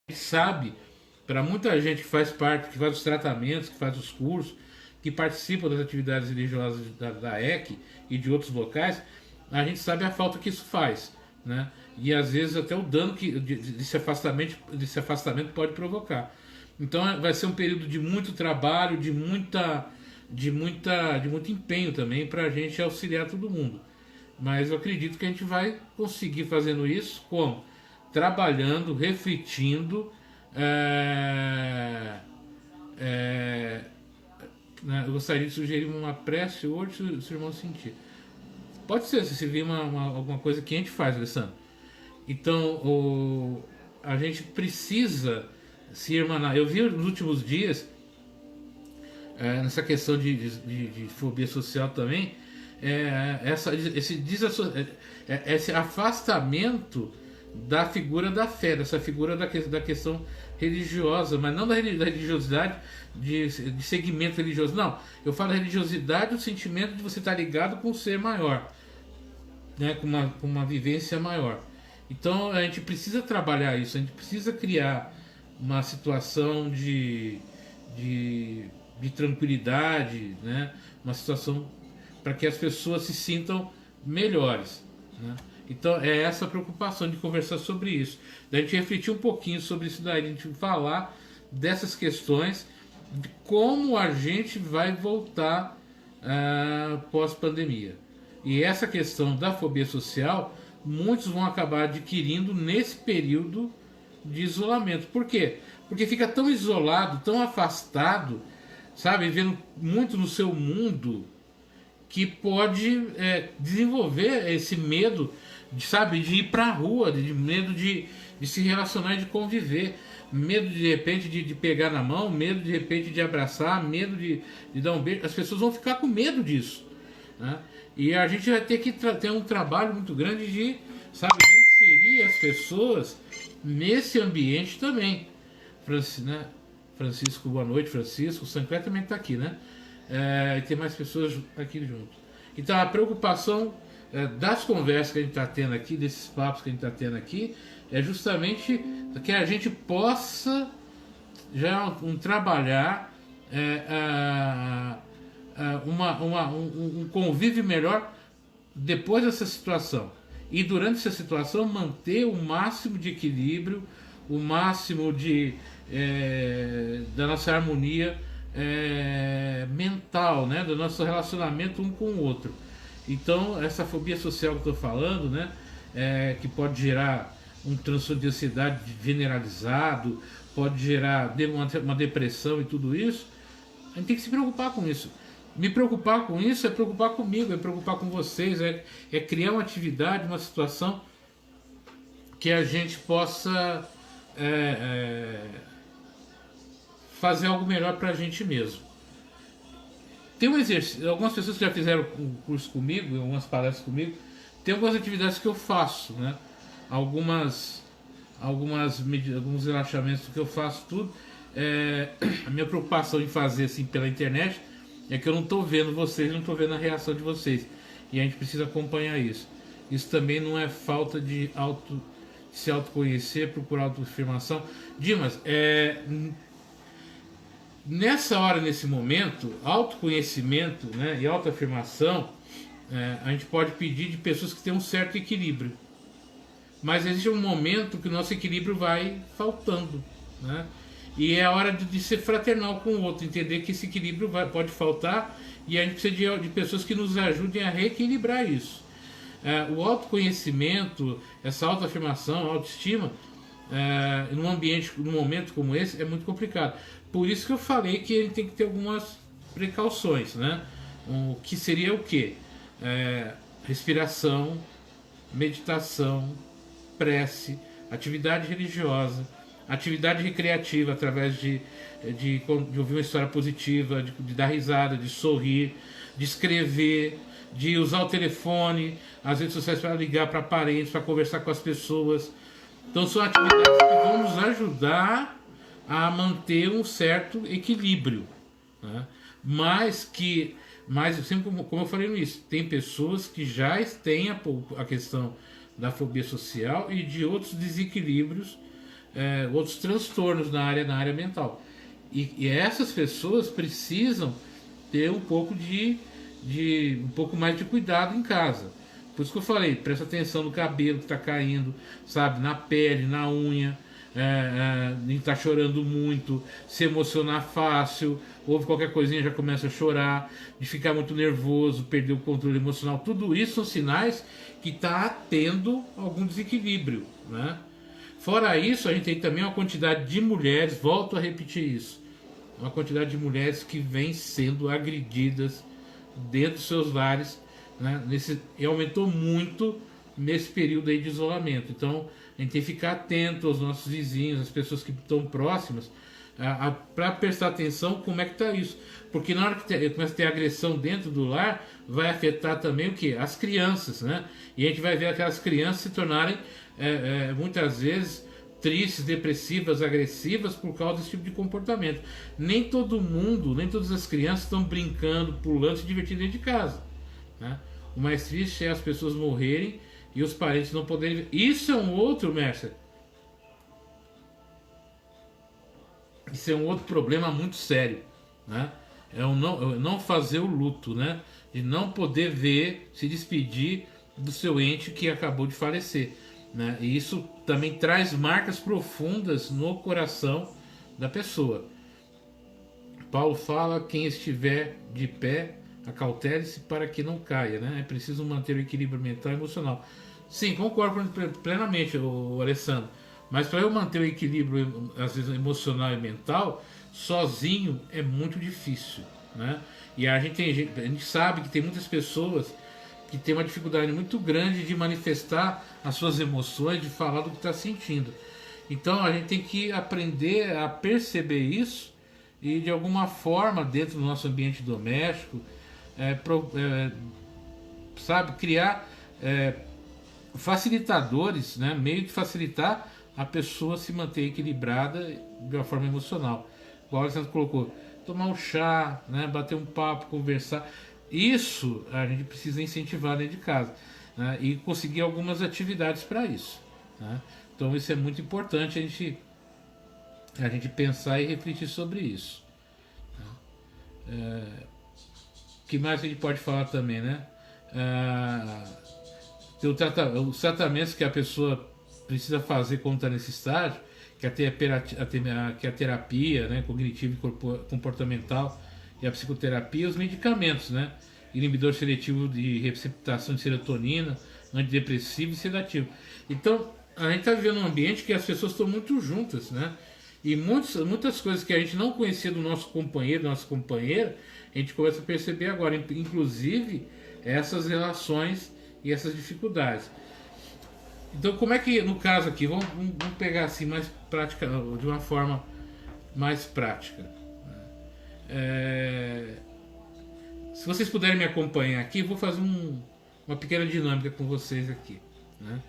A gente sabe, para muita gente que faz parte, que faz os tratamentos, que faz os cursos, que participam das atividades religiosas da EC e de outros locais, a gente sabe a falta que isso faz, né? E às vezes até o dano que desse afastamento pode provocar. Então vai ser um período de muito trabalho, de muito empenho também para a gente auxiliar todo mundo. Mas eu acredito que a gente vai conseguir fazendo isso como? Trabalhando, refletindo, eu gostaria de sugerir uma prece hoje, se o irmão sentir. Pode ser, se vir alguma coisa que a gente faz, Alessandro. Então, a gente precisa se irmanar. Eu vi nos últimos dias, nessa questão de fobia social também, esse afastamento da figura da fé, dessa figura da questão religiosa, mas não da religiosidade de segmento religioso. Não, eu falo da religiosidade, o sentimento de você estar ligado com um ser maior, né, com uma vivência maior. Então a gente precisa trabalhar isso, a gente precisa criar uma situação de tranquilidade, né, uma situação para que as pessoas se sintam melhores, né? Então é essa a preocupação de conversar sobre isso, da gente refletir um pouquinho sobre isso daí, a gente falar dessas questões, de como a gente vai voltar pós-pandemia. E essa questão da fobia social, muitos vão acabar adquirindo nesse período de isolamento. Por quê? Porque fica tão isolado, tão afastado, sabe, vivendo muito no seu mundo, que pode desenvolver esse medo de ir pra rua, medo de se relacionar e de conviver, medo de repente de pegar na mão, medo de repente de abraçar, medo de dar um beijo. As pessoas vão ficar com medo disso, né? E a gente vai ter que ter um trabalho muito grande de, sabe, inserir as pessoas nesse ambiente também. Francisco, boa noite, Francisco. O Sancler também está aqui, né? E tem mais pessoas aqui junto. Então a preocupação das conversas que a gente está tendo aqui, desses papos que a gente está tendo aqui, é justamente que a gente possa já trabalhar um convívio melhor depois dessa situação. E durante essa situação manter o máximo de equilíbrio, o máximo da nossa harmonia mental, né, do nosso relacionamento um com o outro. Então essa fobia social que eu estou falando, né, que pode gerar um transtorno de ansiedade generalizado, pode gerar uma depressão e tudo isso, a gente tem que se preocupar com isso. Me preocupar com isso é preocupar comigo, é preocupar com vocês, é criar uma atividade, uma situação que a gente possa fazer algo melhor para a gente mesmo. Tem um exercício, algumas pessoas que já fizeram um curso comigo, algumas palestras comigo, tem algumas atividades que eu faço, né? Alguns relaxamentos que eu faço, tudo. A minha preocupação em fazer assim pela internet é que eu não estou vendo vocês, não estou vendo a reação de vocês, e a gente precisa acompanhar isso. Isso também não é falta de se autoconhecer, procurar autoafirmação. Dimas, nessa hora, nesse momento, autoconhecimento, né, e autoafirmação, a gente pode pedir de pessoas que têm um certo equilíbrio. Mas existe um momento que o nosso equilíbrio vai faltando, né? E é a hora de ser fraternal com o outro, entender que esse equilíbrio pode faltar, e a gente precisa de pessoas que nos ajudem a reequilibrar isso. O autoconhecimento, essa autoafirmação, autoestima, num momento como esse, é muito complicado. Por isso que eu falei que a gente tem que ter algumas precauções, né? O que seria o quê? Respiração, meditação, prece, atividade religiosa, atividade recreativa através de ouvir uma história positiva, de dar risada, de sorrir, de escrever, de usar o telefone, as redes sociais para ligar para parentes, para conversar com as pessoas. Então são atividades que vão nos ajudar a manter um certo equilíbrio, né? Mas sempre como eu falei no início, tem pessoas que já têm a questão da fobia social e de outros desequilíbrios, outros transtornos na área mental. E essas pessoas precisam ter um pouco um pouco mais de cuidado em casa. Por isso que eu falei, presta atenção no cabelo que está caindo, sabe, na pele, na unha, nem tá chorando muito, se emocionar fácil, ouve qualquer coisinha já começa a chorar, de ficar muito nervoso, perder o controle emocional. Tudo isso são sinais que está tendo algum desequilíbrio, né? Fora isso, a gente tem também uma quantidade de mulheres, volto a repetir isso, uma quantidade de mulheres que vêm sendo agredidas dentro dos seus lares, né? E aumentou muito nesse período aí de isolamento. Então a gente tem que ficar atento aos nossos vizinhos, às pessoas que estão próximas, para prestar atenção como é que está isso. Porque na hora que começa a ter agressão dentro do lar, vai afetar também o quê? As crianças, né? E a gente vai ver aquelas crianças se tornarem muitas vezes tristes, depressivas, agressivas por causa desse tipo de comportamento. Nem todo mundo, nem todas as crianças estão brincando, pulando, se divertindo dentro de casa, né? O mais triste é as pessoas morrerem e os parentes não poderem. Isso é um outro, Mercer. Isso é um outro problema muito sério, né? É o não fazer o luto, né? De não poder ver, se despedir do seu ente que acabou de falecer, né? E isso também traz marcas profundas no coração da pessoa. Paulo fala: quem estiver de pé, acautele-se para que não caia, né? É preciso manter o equilíbrio mental e emocional. Sim, concordo plenamente, o Alessandro. Mas para eu manter o equilíbrio, às vezes emocional e mental, sozinho é muito difícil, né? E a gente sabe que tem muitas pessoas que têm uma dificuldade muito grande de manifestar as suas emoções, de falar do que está sentindo. Então a gente tem que aprender a perceber isso e de alguma forma, dentro do nosso ambiente doméstico, sabe, criar facilitadores, né, meio de facilitar a pessoa se manter equilibrada de uma forma emocional. Igual o Alessandro colocou, tomar um chá, né, bater um papo, conversar. Isso a gente precisa incentivar dentro de casa, né, e conseguir algumas atividades para isso, né? Então isso é muito importante a gente pensar e refletir sobre isso. O que mais a gente pode falar também, né? Tem os tratamentos que a pessoa precisa fazer quando está nesse estágio, que é a terapia, né, cognitiva e comportamental e a psicoterapia, os medicamentos, né? Inibidor seletivo de receptação de serotonina, antidepressivo e sedativo. Então, a gente está vivendo um ambiente que as pessoas estão muito juntas, né? E muitas coisas que a gente não conhecia do nosso companheiro, nossa companheira, a gente começa a perceber agora, inclusive essas relações e essas dificuldades. Então, como é que, no caso aqui, vamos pegar assim mais prática, de uma forma mais prática. Se vocês puderem me acompanhar aqui, eu vou fazer uma pequena dinâmica com vocês aqui, né?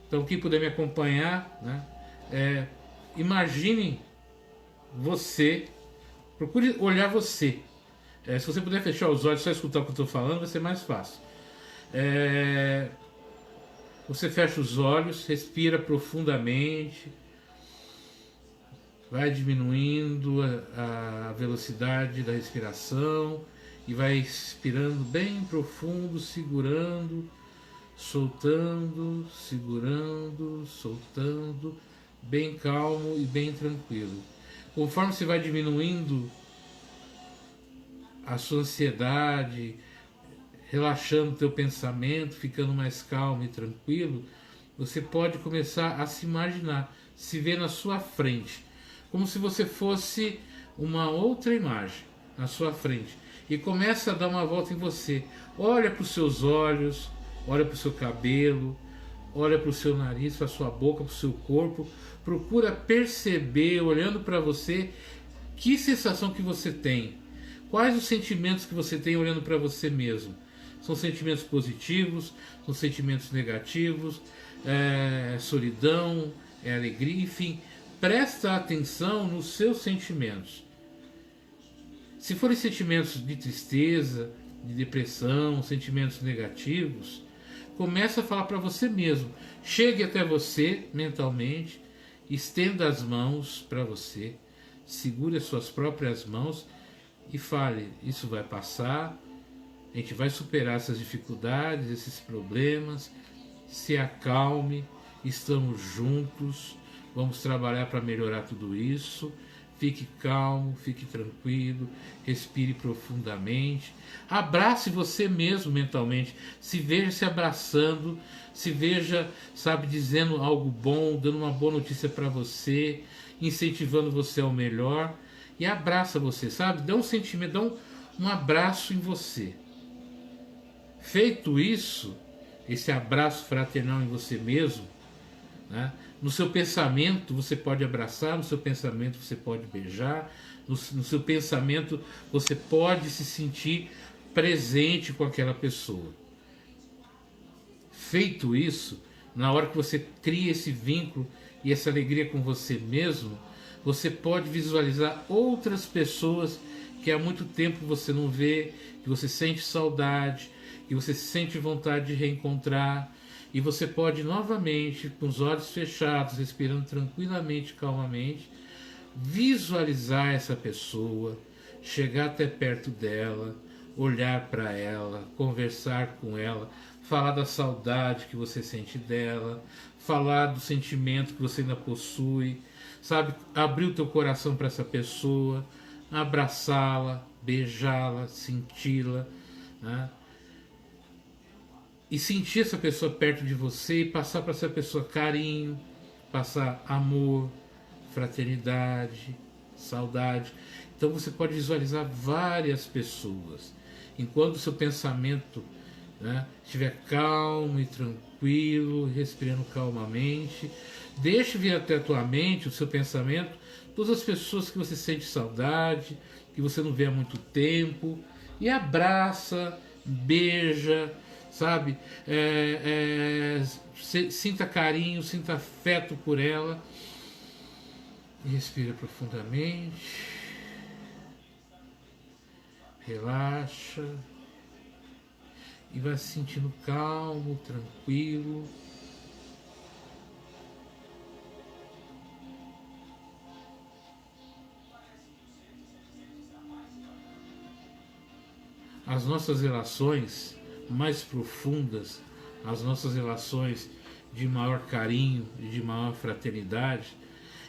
Então, quem puder me acompanhar, né, imagine você, procure olhar você. Se você puder fechar os olhos, só escutar o que eu estou falando, vai ser mais fácil. Você fecha os olhos, respira profundamente, vai diminuindo a velocidade da respiração e vai expirando bem profundo, segurando, soltando, segurando, soltando, bem calmo e bem tranquilo. Conforme você vai diminuindo a sua ansiedade, relaxando o teu pensamento, ficando mais calmo e tranquilo, você pode começar a se imaginar, se ver na sua frente, como se você fosse uma outra imagem na sua frente, e começa a dar uma volta em você. Olha para os seus olhos, olha para o seu cabelo, olha para o seu nariz, para a sua boca, para o seu corpo, procura perceber, olhando para você, que sensação que você tem, quais os sentimentos que você tem olhando para você mesmo. São sentimentos positivos, são sentimentos negativos, solidão, alegria, enfim. Presta atenção nos seus sentimentos. Se forem sentimentos de tristeza, de depressão, sentimentos negativos, comece a falar para você mesmo. Chegue até você mentalmente, estenda as mãos para você, segure as suas próprias mãos e fale: isso vai passar, a gente vai superar essas dificuldades, esses problemas, se acalme, estamos juntos, vamos trabalhar para melhorar tudo isso. Fique calmo, fique tranquilo, respire profundamente, abrace você mesmo mentalmente, se veja se abraçando, se veja, sabe, dizendo algo bom, dando uma boa notícia para você, incentivando você ao melhor, e abraça você, sabe, dá um sentimento, dá um abraço em você. Feito isso, esse abraço fraternal em você mesmo, né? No seu pensamento você pode abraçar, no seu pensamento você pode beijar, no seu pensamento você pode se sentir presente com aquela pessoa. Feito isso, na hora que você cria esse vínculo e essa alegria com você mesmo, você pode visualizar outras pessoas que há muito tempo você não vê, que você sente saudade, que você sente vontade de reencontrar, e você pode novamente, com os olhos fechados, respirando tranquilamente, calmamente, visualizar essa pessoa, chegar até perto dela, olhar para ela, conversar com ela, falar da saudade que você sente dela, falar do sentimento que você ainda possui, sabe? Abrir o teu coração para essa pessoa, abraçá-la, beijá-la, senti-la, né? E sentir essa pessoa perto de você e passar para essa pessoa carinho, passar amor, fraternidade, saudade. Então você pode visualizar várias pessoas. Enquanto o seu pensamento, né, estiver calmo e tranquilo, respirando calmamente, deixe vir até a tua mente, o seu pensamento, todas as pessoas que você sente saudade, que você não vê há muito tempo, e abraça, beija, sabe? Sinta carinho, sinta afeto por ela. E respira profundamente. Relaxa. E vai se sentindo calmo, tranquilo. As nossas relações mais profundas, as nossas relações de maior carinho e de maior fraternidade,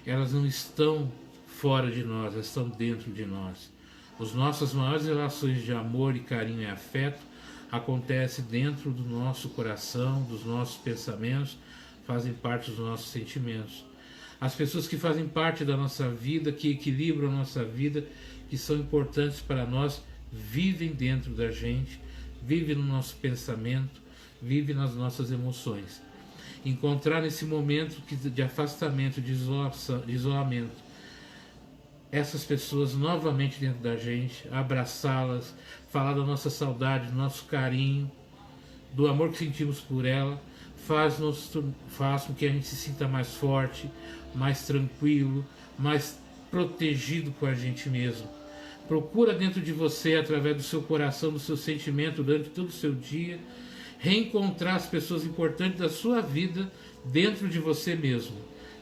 elas não estão fora de nós, elas estão dentro de nós. As nossas maiores relações de amor e carinho e afeto acontecem dentro do nosso coração, dos nossos pensamentos, fazem parte dos nossos sentimentos. As pessoas que fazem parte da nossa vida, que equilibram a nossa vida, que são importantes para nós, vivem dentro da gente, vivem no nosso pensamento, vivem nas nossas emoções. Encontrar nesse momento de afastamento, de isolamento, essas pessoas novamente dentro da gente, abraçá-las, falar da nossa saudade, do nosso carinho, do amor que sentimos por ela, faz com que a gente se sinta mais forte, mais tranquilo, mais protegido com a gente mesmo. Procura dentro de você, através do seu coração, do seu sentimento, durante todo o seu dia, reencontrar as pessoas importantes da sua vida dentro de você mesmo,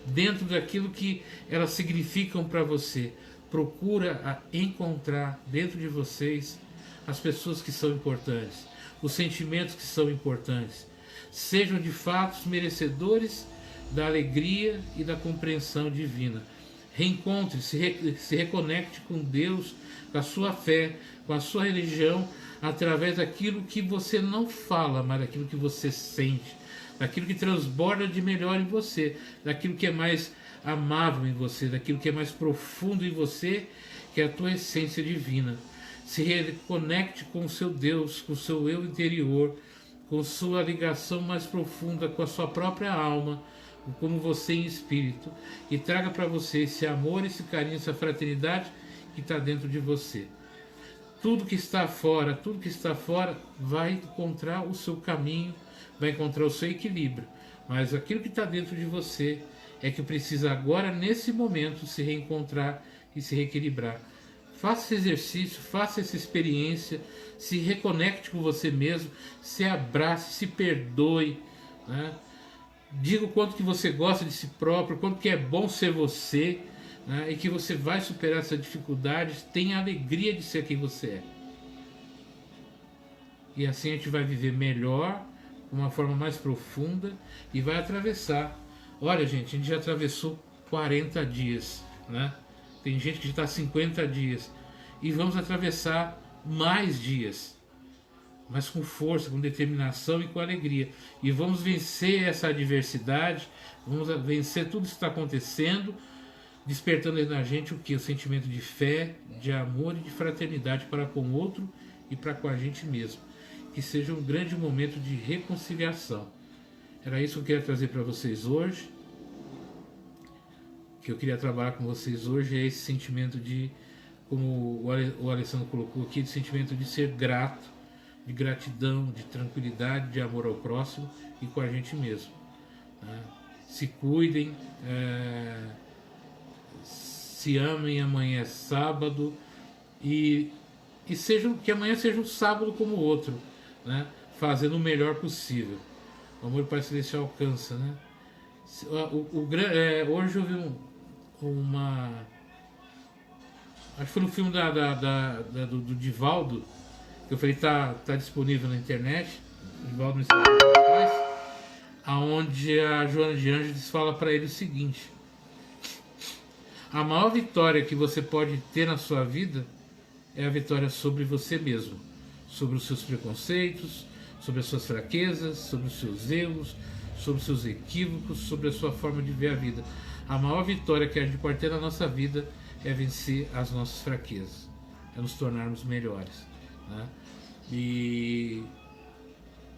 dentro daquilo que elas significam para você. Procura encontrar dentro de vocês as pessoas que são importantes, os sentimentos que são importantes. Sejam de fato merecedores da alegria e da compreensão divina. Reencontre, se reconecte com Deus, com a sua fé, com a sua religião, através daquilo que você não fala, mas daquilo que você sente, daquilo que transborda de melhor em você, daquilo que é mais amável em você, daquilo que é mais profundo em você, que é a tua essência divina. Se reconecte com o seu Deus, com o seu eu interior, com sua ligação mais profunda com a sua própria alma, como você em espírito, e traga para você esse amor, esse carinho, essa fraternidade que está dentro de você. Tudo que está fora vai encontrar o seu caminho, vai encontrar o seu equilíbrio, mas aquilo que está dentro de você é que precisa agora, nesse momento, se reencontrar e se reequilibrar. Faça esse exercício, faça essa experiência, se reconecte com você mesmo, se abrace, se perdoe, né? Diga o quanto que você gosta de si próprio, o quanto que é bom ser você, né? E que você vai superar essas dificuldades, tenha a alegria de ser quem você é. E assim a gente vai viver melhor, de uma forma mais profunda, e vai atravessar. Olha, gente, a gente já atravessou 40 dias, né? Tem gente que já está 50 dias. E vamos atravessar mais dias, mas com força, com determinação e com alegria. E vamos vencer essa adversidade, vamos vencer tudo isso que está acontecendo, despertando na gente o que? O sentimento de fé, de amor e de fraternidade para com o outro e para com a gente mesmo. Que seja um grande momento de reconciliação. Era isso que eu queria trazer para vocês hoje. que eu queria trabalhar com vocês hoje é esse sentimento de, como o Alessandro colocou aqui, de sentimento de ser grato, de gratidão, de tranquilidade, de amor ao próximo e com a gente mesmo. Né? Se cuidem, se amem, amanhã é sábado e que amanhã seja um sábado como o outro, né? Fazendo o melhor possível. O amor Pai Celestial alcança, né? Hoje eu vi uma. Acho que foi no filme do Divaldo, que eu falei tá disponível na internet. Divaldo me ensinou depois, aonde a Joana de Ângeles fala para ele o seguinte: a maior vitória que você pode ter na sua vida é a vitória sobre você mesmo, sobre os seus preconceitos, sobre as suas fraquezas, sobre os seus erros, sobre os seus equívocos, sobre a sua forma de ver a vida. A maior vitória que a gente pode ter na nossa vida é vencer as nossas fraquezas, é nos tornarmos melhores, né? E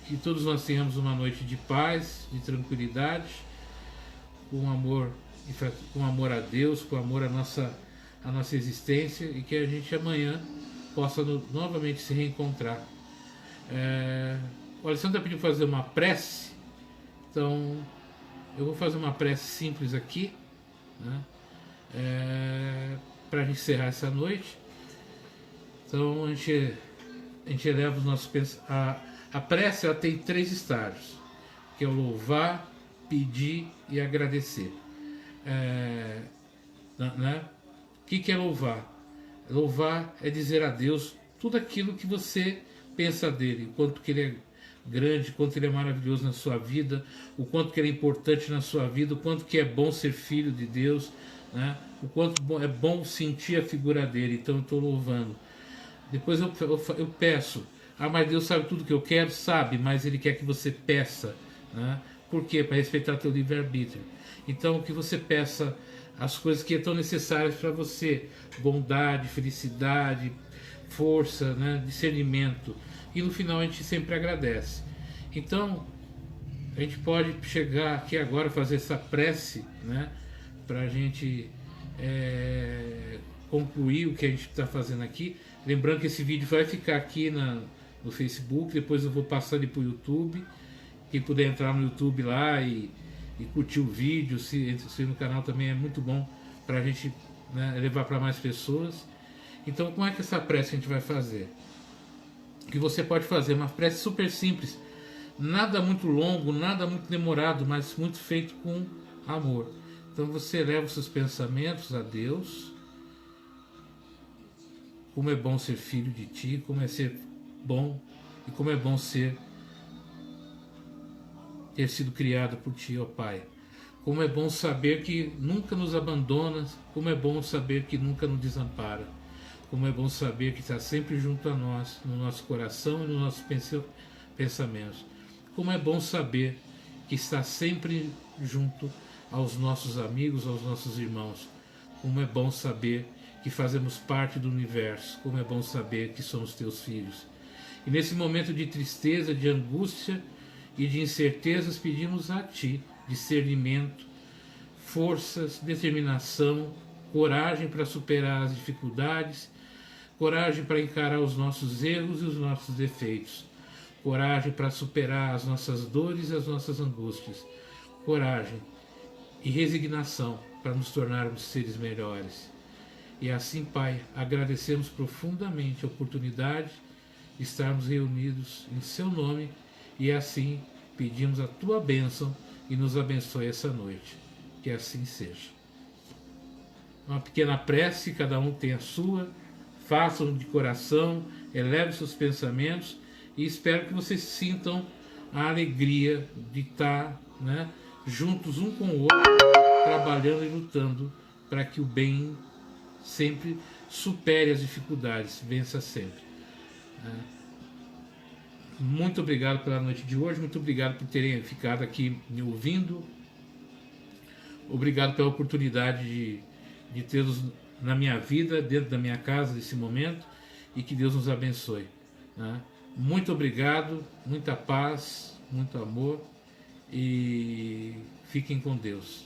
que todos nós tenhamos uma noite de paz, de tranquilidade, com amor a Deus, com amor à nossa existência, e que a gente amanhã possa novamente se reencontrar. O Alessandro pediu para fazer uma prece, então eu vou fazer uma prece simples aqui, né? Para a gente encerrar essa noite. Então a gente eleva os nossos pensamentos. A prece, ela tem 3 estágios, que é o louvar, pedir e agradecer. Né? O que é louvar? Louvar é dizer a Deus tudo aquilo que você pensa dele, o quanto que ele é grande, o quanto ele é maravilhoso na sua vida, o quanto que ele é importante na sua vida, o quanto que é bom ser filho de Deus, né? O quanto é bom sentir a figura dele. Então eu estou louvando. Depois eu peço. Mas Deus sabe tudo que eu quero? Sabe, mas Ele quer que você peça, né? Por quê? Para respeitar teu livre-arbítrio. Então que você peça as coisas que estão necessárias para você: bondade, felicidade, força, né? Discernimento. E no final a gente sempre agradece. Então a gente pode chegar aqui agora, fazer essa prece, né? Para a gente concluir o que a gente está fazendo aqui. Lembrando que esse vídeo vai ficar aqui no Facebook, depois eu vou passar ele para o YouTube. Quem puder entrar no YouTube lá e curtir o vídeo, se no canal também é muito bom para a gente, né, levar para mais pessoas. Então, como é que essa prece a gente vai fazer? O que você pode fazer? Uma prece super simples, nada muito longo, nada muito demorado, mas muito feito com amor. Então você eleva os seus pensamentos a Deus. Como é bom ser filho de Ti, como é ser bom e como é bom ter sido criado por Ti, ó Pai. Como é bom saber que nunca nos abandonas, como é bom saber que nunca nos desampara. Como é bom saber que está sempre junto a nós, no nosso coração e nos nossos pensamentos. Como é bom saber que está sempre junto aos nossos amigos, aos nossos irmãos. Como é bom saber que fazemos parte do universo. Como é bom saber que somos Teus filhos. E nesse momento de tristeza, de angústia e de incertezas, pedimos a Ti discernimento, forças, determinação, coragem para superar as dificuldades, coragem para encarar os nossos erros e os nossos defeitos, coragem para superar as nossas dores e as nossas angústias, coragem e resignação para nos tornarmos seres melhores. E assim, Pai, agradecemos profundamente a oportunidade de estarmos reunidos em Seu nome e assim pedimos a Tua bênção e nos abençoe essa noite. Que assim seja. Uma pequena prece, cada um tem a sua, façam de coração, eleve seus pensamentos e espero que vocês sintam a alegria de estar, né, juntos um com o outro, trabalhando e lutando para que o bem sempre supere as dificuldades, vença sempre. Muito obrigado pela noite de hoje, muito obrigado por terem ficado aqui me ouvindo, obrigado pela oportunidade de tê-los na minha vida, dentro da minha casa nesse momento, e que Deus nos abençoe, né? Muito obrigado, muita paz, muito amor e fiquem com Deus.